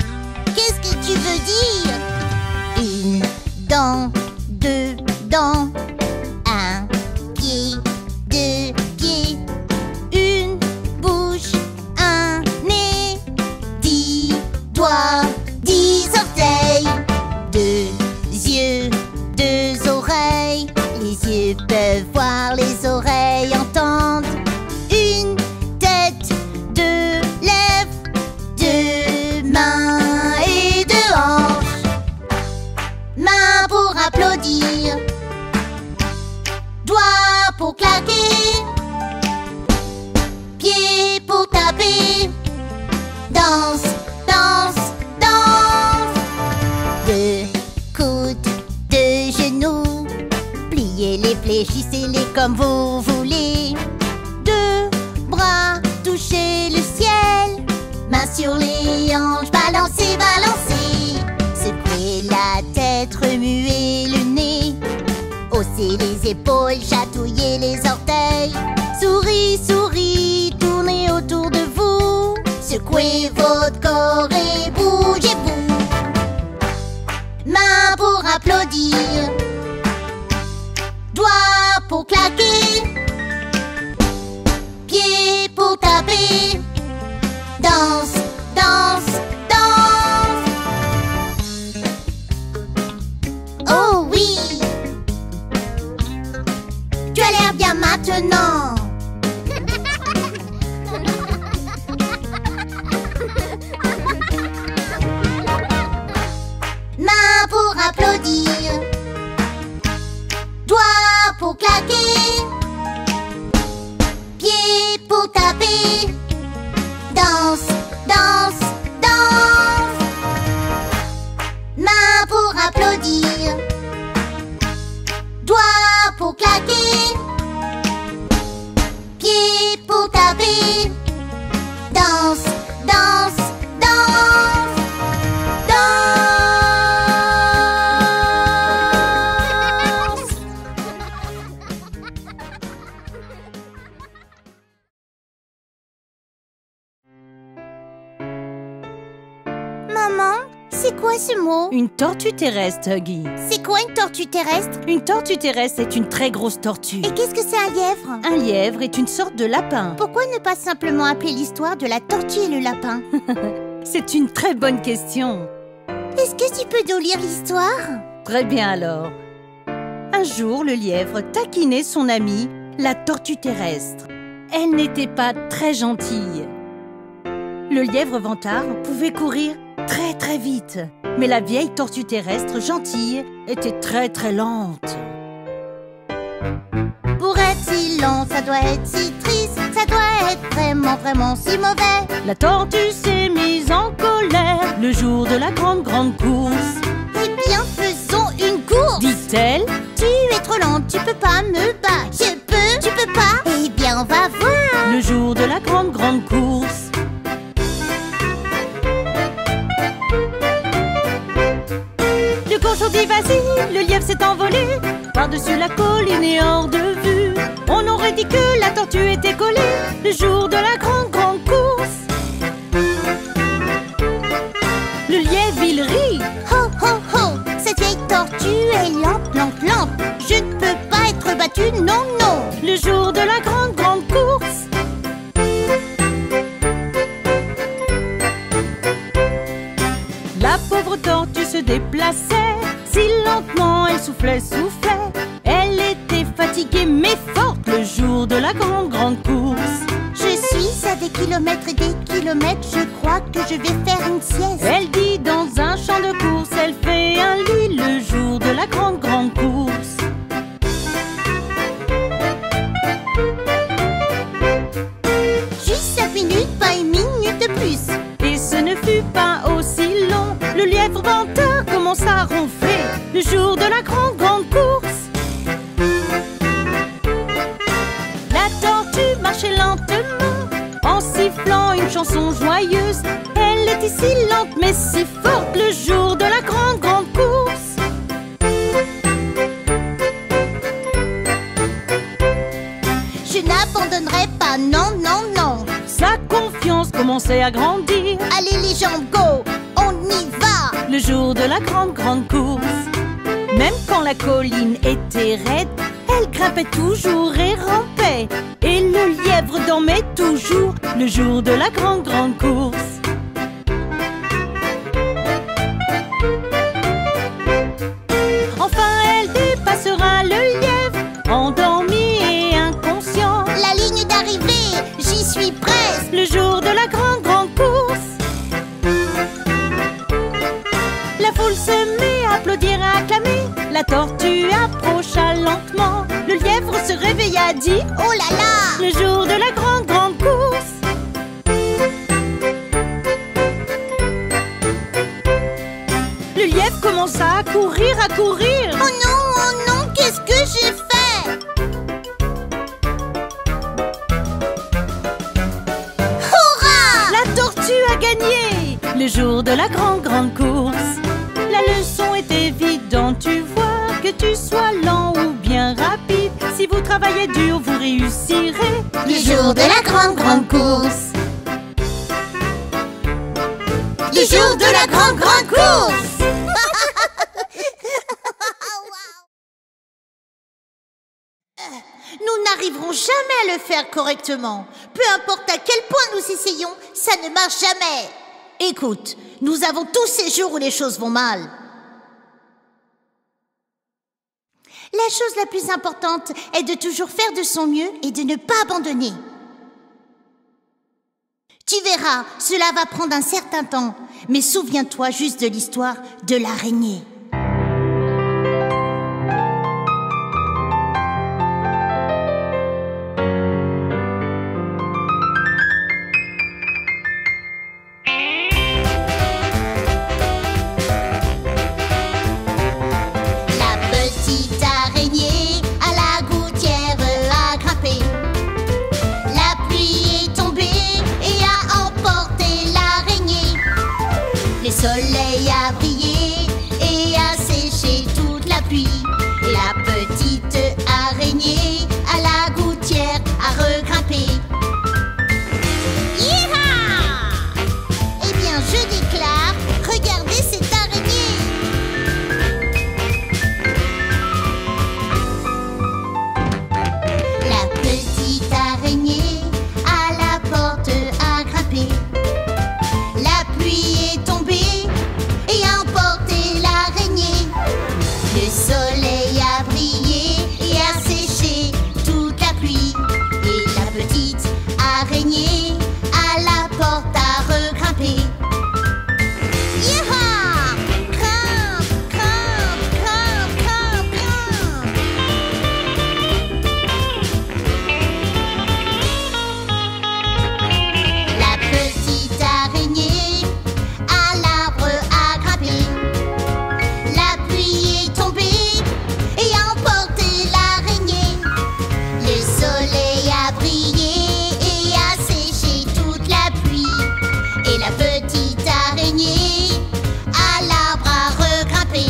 Qu'est-ce que tu veux dire? Une dent, deux dents, un pied, deux pieds, une bouche, un nez, 10 doigts, 10 orteils, 2 yeux, 2 oreilles. Les yeux peuvent voir, les oreilles entendent. Une tête, 2 lèvres, 2 mains et 2 hanches. Mains pour applaudir, doigts pour claquer, pieds pour taper. Danse, danse, danse. 2 coudes, 2 genoux, pliez-les, fléchissez-les comme vous voulez. 2 bras, touchez le ciel, mains sur les hanches, balancez, balancez. Secouez la tête, remuez le nez, haussez les épaules, chatouillez les orteils. Souris, souris, tournez autour de vous, secouez votre corps et bougez-vous. Mains pour applaudir, doigts pour claquer, pieds pour taper. Danse, danse, danse. Oh oui, tu as l'air bien maintenant. Mains pour applaudir, doigts pour claquer, pieds pour taper. Danse, danse, danse. Mains pour applaudir, doigts pour claquer, pieds pour taper. Danse, danse, danse, danse. Maman, c'est quoi ce mot? Une tortue terrestre, Huggy. C'est quoi une tortue terrestre? Une tortue terrestre est une très grosse tortue. Et qu'est-ce que c'est un lièvre? Un lièvre est une sorte de lapin. Pourquoi ne pas simplement appeler l'histoire de la tortue et le lapin? C'est une très bonne question. Est-ce que tu peux nous lire l'histoire? Très bien alors. Un jour, le lièvre taquinait son amie, la tortue terrestre. Elle n'était pas très gentille. Le lièvre vantard pouvait courir très très vite, mais la vieille tortue terrestre gentille était très très lente. Pour être si lent, ça doit être si triste, ça doit être vraiment vraiment si mauvais. La tortue s'est mise en colère le jour de la grande course. Eh bien, faisons une course, dit-elle. Tu es trop lente, tu peux pas me battre. Je peux, tu peux pas. Eh bien, on va voir. Le jour de la grande course. Le cochon dit vas-y, le lièvre s'est envolé par-dessus la colline et hors de vue. On aurait dit que la tortue était collée le jour de la grande course. Le lièvre, il rit. Ho, ho, ho, cette vieille tortue est lente, lente, lente. Je ne peux pas être battue, non, non. Le jour de la grande course. La pauvre tortue se déplaçait, si lentement elle soufflait, soufflait. Elle était fatiguée mais forte le jour de la grande course. Je suis à des kilomètres et des kilomètres, je crois que je vais faire une sieste. Elle dit dans un champ de course, elle fait un lit le jour de la grande course. Juste 5 minutes, pas une minute de plus. Et ce ne fut pas aussi long. Le lièvre vantard commença à ronfler le jour de la grande course. La tortue marchait lentement en sifflant une chanson joyeuse. Elle était si lente mais si forte le jour de la grande course. commencer à grandir. Allez les jambes, go, on y va. Le jour de la grande course. Même quand la colline était raide, elle grimpait toujours et rampait. Et le lièvre dormait toujours. Le jour de la grande course. Enfin elle dépassera le lièvre, endormi et inconscient. La ligne d'arrivée, j'y suis presque. Le jour de la grande course. La foule se met à applaudir et à acclamer. La tortue approcha lentement. Le lièvre se réveilla, dit Oh là là, le jour de la grande course. Le lièvre commença à courir, à courir. oh non, qu'est-ce que j'ai fait? Hurrah! La tortue a gagné le jour de la grande course. La leçon est évidente, tu vois, que tu sois lent ou bien rapide. Si vous travaillez dur, vous réussirez. Le jour de la grande course. Le jour de la grande course. Nous n'arriverons jamais à le faire correctement. Peu importe à quel point nous essayons, ça ne marche jamais. Écoute, nous avons tous ces jours où les choses vont mal. La chose la plus importante est de toujours faire de son mieux et de ne pas abandonner. Tu verras, cela va prendre un certain temps, mais souviens-toi juste de l'histoire de l'araignée. Le soleil a brillé et a séché toute la pluie. Et la petite araignée à la gouttière a regrimpé. Yeeha! Eh bien, je déclare, regardez cette araignée. La petite araignée à la porte a grimpé. La pluie est tombée et a emporté l'araignée. Le soleil a brillé et a séché toute la pluie. Et la petite araignée à la porte a regrimpé. Yeeha! Grimpe, grimpe, grimpe, grimpe, grimpe. La petite araignée à l'arbre a grimpé. La pluie est tombée et a emporté l'araignée. Le soleil a brillé et a séché toute la pluie. Et la petite araignée à l'arbre a regrimpé.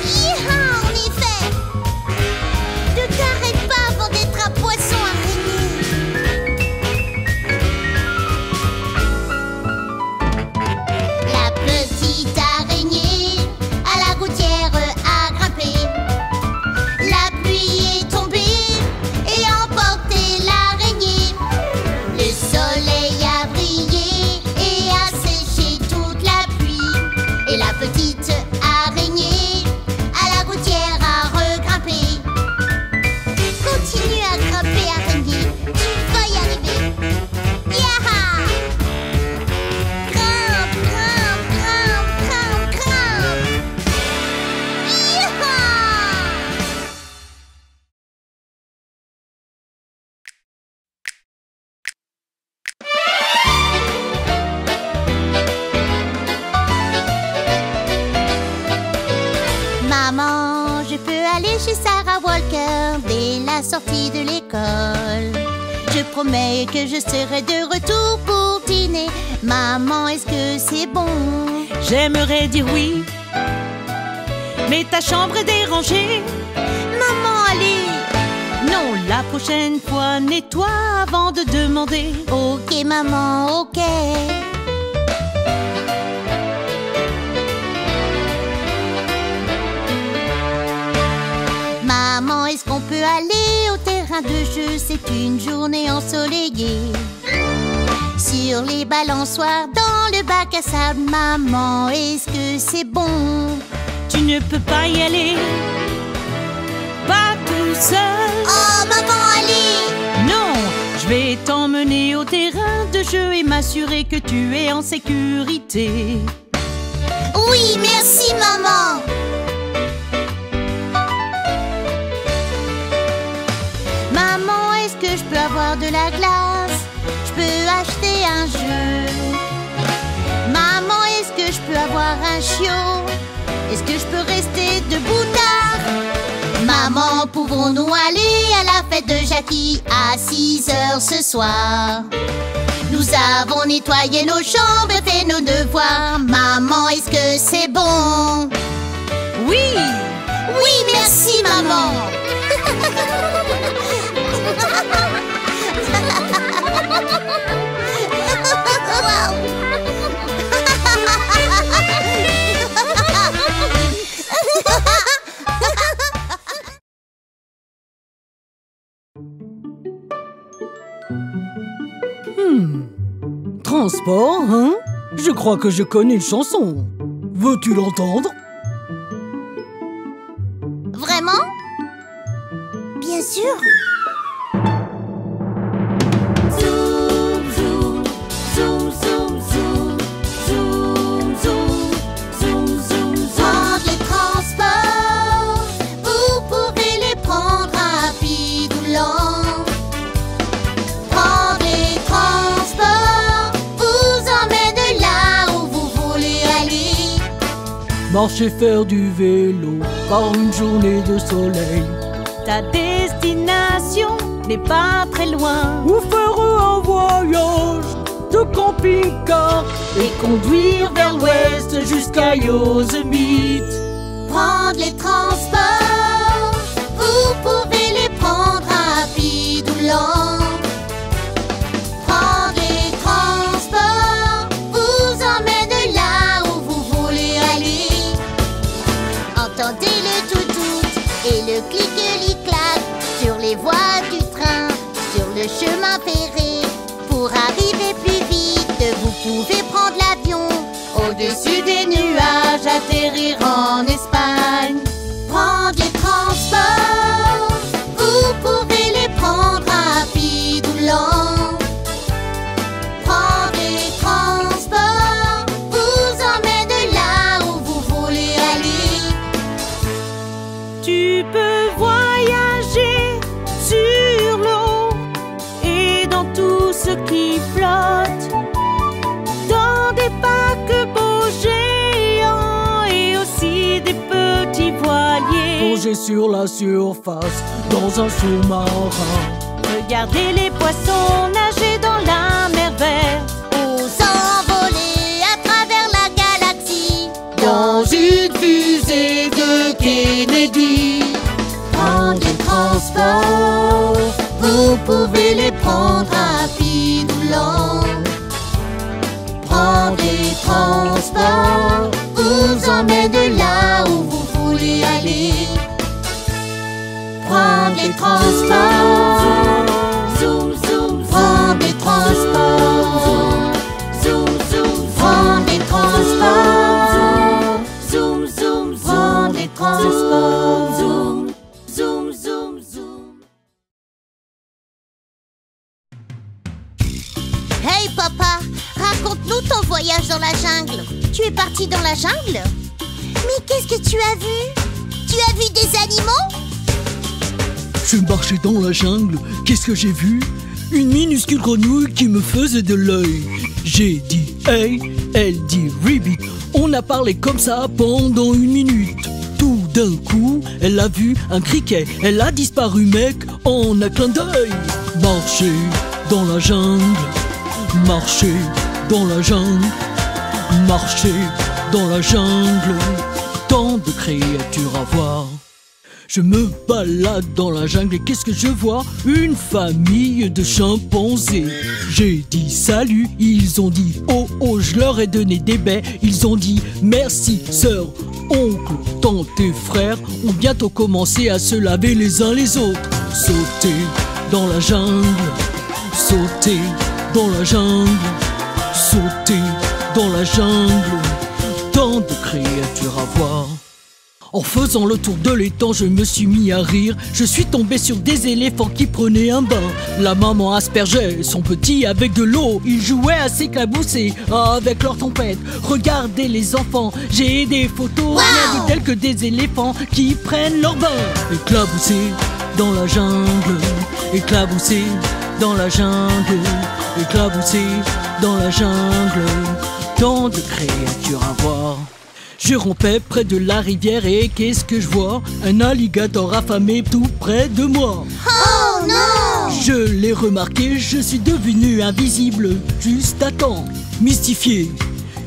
Yeeha, en effet! Ne t'arrête pas avant d'être un poisson araignée. La petite araignée à la gouttière a grimpé. La pluie est tombée et a emporté l'araignée. Le soleil a brillé et a séché toute la pluie. Et la petite araignée à la gouttière a regrimpé. Continue à grimper, araignée, tu vas y arriver. Yaha! Grimpe, grimpe, grimpe, grimpe, grimpe. Yaha! Maman, je peux aller chez Sarah Walker dès la sortie de l'école. Je promets que je serai de retour pour dîner. Maman, est-ce que c'est bon? J'aimerais dire oui, mais ta chambre est dérangée. Maman, allez! Non, là La prochaine fois, nettoie avant de demander. Ok maman, ok. Maman, est-ce qu'on peut aller au terrain de jeu? C'est une journée ensoleillée. Sur les balançoires, dans le bac à sable. Maman, est-ce que c'est bon? Tu ne peux pas y aller, pas tout seul. Oh maman, allez! Non, je vais t'emmener au terrain de jeu et m'assurer que tu es en sécurité. Oui, merci maman. Maman, est-ce que je peux avoir de la glace? Je peux acheter un jeu. Maman, est-ce que je peux avoir un chiot? Est-ce que je peux rester debout tard? Maman, pouvons-nous aller à la fête de Jackie à 6 heures ce soir? Nous avons nettoyé nos chambres et fait nos devoirs. Maman, est-ce que c'est bon? Oui! Oui, merci maman. Transport, hein? Je crois que je connais une chanson. Veux-tu l'entendre? Vraiment? Bien sûr. Zoom, zoom, zoom, zoom, zoom, zoom, zoom, zoom, zoom, zoom. Prendre les transports, vous pouvez les prendre rapides ou lents. Prendre les transports vous emmène là où vous voulez aller. Marcher, faire du vélo par une journée de soleil. Ta destination n'est pas très loin. Ou faire un voyage de camping-car et conduire vers l'ouest jusqu'à Yosemite. Prendre les transports, vous pouvez les prendre rapides ou lents. Prendre les transports vous emmène là où vous voulez aller. Entendez le tout-tout et le clic-clic-clac sur les voies du train, sur le chemin ferré. Pour arriver plus vite, vous pouvez prendre l'avion. Au-dessus des nuages, atterrir en Espagne. Prendre les transports, vous pouvez les prendre rapides ou lents. Prendre les transports vous emmène là où vous voulez aller. Tu peux voyager sur l'eau et dans tout ce qui flotte, dans des paquebots géants et aussi des petits voiliers. Plonger sur la surface dans un sous-marin. Regardez les poissons nager dans la mer verte. S'envoler à travers la galaxie Dans une fusée de Kennedy. Prendre les transports, vous pouvez les prendre rapides ou lents. Prendre les transports vous emmène là où vous voulez aller. Prendre les transports, Zoom, zoom, prendre les transports, zoom, zoom, prendre les transports, zoom, zoom, prendre les transports. zoom, zoom, zoom, zoom. Hey papa, raconte-nous ton voyage dans la jungle. Tu es parti dans la jungle? Mais qu'est-ce que tu as vu? Tu as vu des animaux? Je marchais dans la jungle, qu'est-ce que j'ai vu? Une minuscule grenouille qui me faisait de l'œil. J'ai dit hey, elle dit ribbit. On a parlé comme ça pendant 1 minute. Tout d'un coup, elle a vu un criquet. Elle a disparu mec en un clin d'œil. Marcher dans la jungle, marcher dans la jungle, marcher dans la jungle. Tant de créatures à voir. Je me balade dans la jungle et qu'est-ce que je vois? Une famille de chimpanzés. J'ai dit salut, ils ont dit oh oh, je leur ai donné des baies. Ils ont dit merci, sœur, oncle, tante et frères ont bientôt commencé à se laver les uns les autres. Sauter dans la jungle, sauter dans la jungle, sauter dans la jungle. Tant de créatures à voir. En faisant le tour de l'étang, je me suis mis à rire. Je suis tombé sur des éléphants qui prenaient un bain. La maman aspergeait son petit avec de l'eau. Ils jouaient à s'éclabousser avec leur tempête. Regardez les enfants, j'ai des photos. Rien de telles que des éléphants qui prennent leur bain. Éclaboussés dans la jungle, éclaboussés dans la jungle, éclaboussés dans la jungle. Tant de créatures à voir. Je rampais près de la rivière et qu'est-ce que je vois? Un alligator affamé tout près de moi. Oh non! Je l'ai remarqué, je suis devenu invisible juste à temps. Mystifié,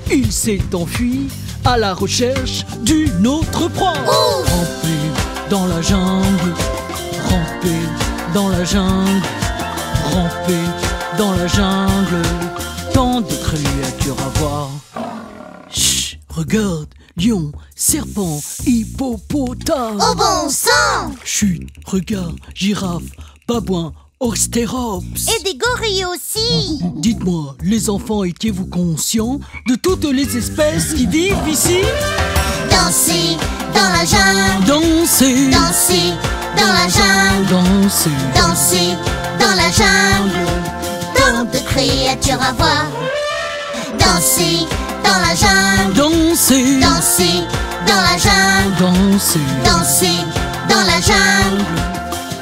il s'est enfui à la recherche d'une autre proie. Ramper dans la jungle, ramper dans la jungle, ramper dans la jungle. Tant de créatures à voir. Chut, regarde, lion, serpent, hippopotame. Oh bon sang! Chut, regarde, girafe, babouin, ostérops. Et des gorilles aussi. Dites-moi, les enfants, étiez-vous conscients de toutes les espèces qui vivent ici? Danser dans la jungle, Danser, danser dans la jungle, danser, danser dans la jungle. Tant de créatures à voir. Danser dans la jungle, danser, danser dans la jungle, danser, danser dans la jungle.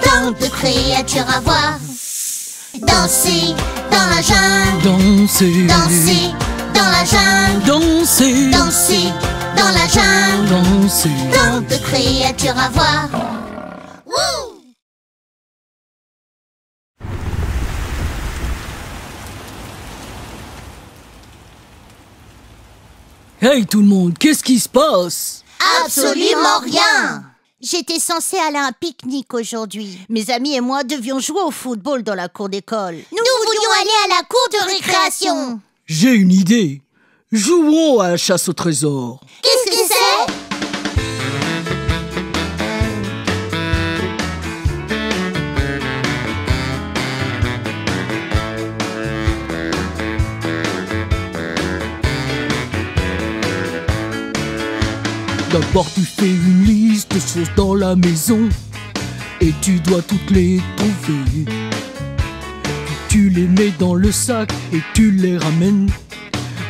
Tant de créatures à voir. Danser dans la jungle, danser, danser dans la jungle, danser, danser dans la jungle. danser. Tant de créatures à voir. Wouh! Hey tout le monde, qu'est-ce qui se passe? Absolument rien! J'étais censée aller à un pique-nique aujourd'hui. Mes amis et moi devions jouer au football dans la cour d'école. Nous voulions aller à la cour de récréation. J'ai une idée. Jouons à la chasse au trésor. Qu'est-ce que c'est? D'abord tu fais une liste de choses dans la maison et tu dois toutes les trouver. Puis tu les mets dans le sac et tu les ramènes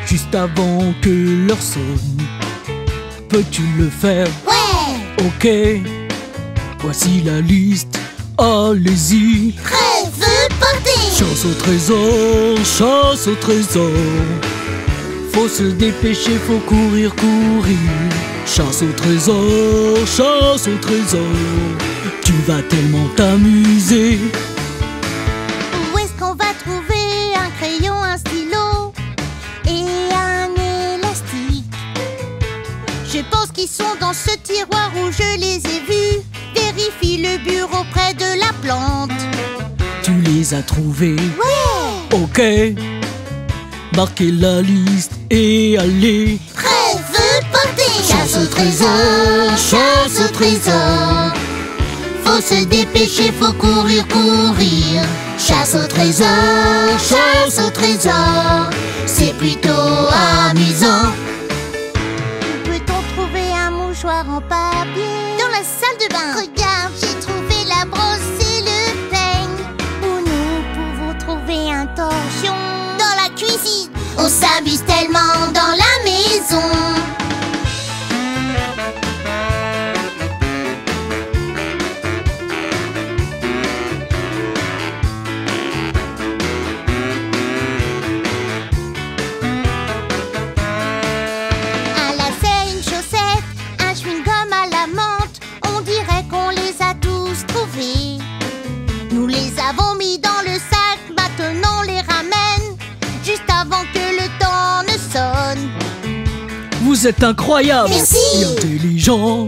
juste avant que l'heure sonne. Peux-tu le faire? Ouais! Ok, voici la liste, allez-y. Prêt, feu, partez! Chasse au trésor, chasse au trésor. Faut se dépêcher, faut courir, courir. Chasse au trésor, chasse au trésor. Tu vas tellement t'amuser. Où est-ce qu'on va trouver un crayon, un stylo et un élastique? Je pense qu'ils sont dans ce tiroir où je les ai vus. Vérifie le bureau près de la plante. Tu les as trouvés? Ouais! Ok. Marquez la liste et allez. Prêt, feu, partez! Chasse au trésor, chasse au trésor. Faut se dépêcher, faut courir, courir. Chasse au trésor, chasse au trésor. C'est plutôt amusant. Peut-on trouver un mouchoir en papier? Dans la salle de bain. Regarde, j'ai trouvé la brosse et le peigne. Où nous pouvons trouver un torchon? Dans la cuisine. On s'amuse tellement dans la maison. Un lacet, une chaussette, un chewing-gum à la menthe. On dirait qu'on les a tous trouvés. Nous les avons mis dans le sac, maintenant on les ramène juste avant que le temps ne sonne. Vous êtes incroyable Merci. et intelligent.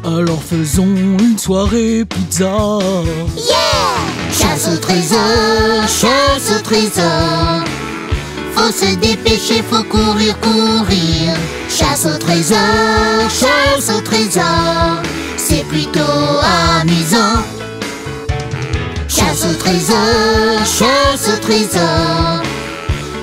Alors faisons une soirée pizza. Yeah! Chasse au trésor, chasse au trésor. Faut se dépêcher, faut courir, courir. Chasse au trésor, chasse au trésor. C'est plutôt amusant. Chasse au trésor, chasse au trésor.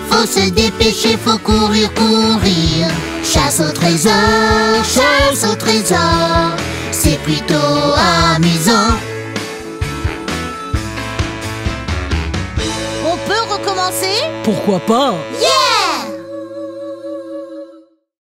Faut se dépêcher, faut courir, courir. Chasse au trésor, chasse au trésor. C'est plutôt amusant. On peut recommencer? Pourquoi pas? Yeah!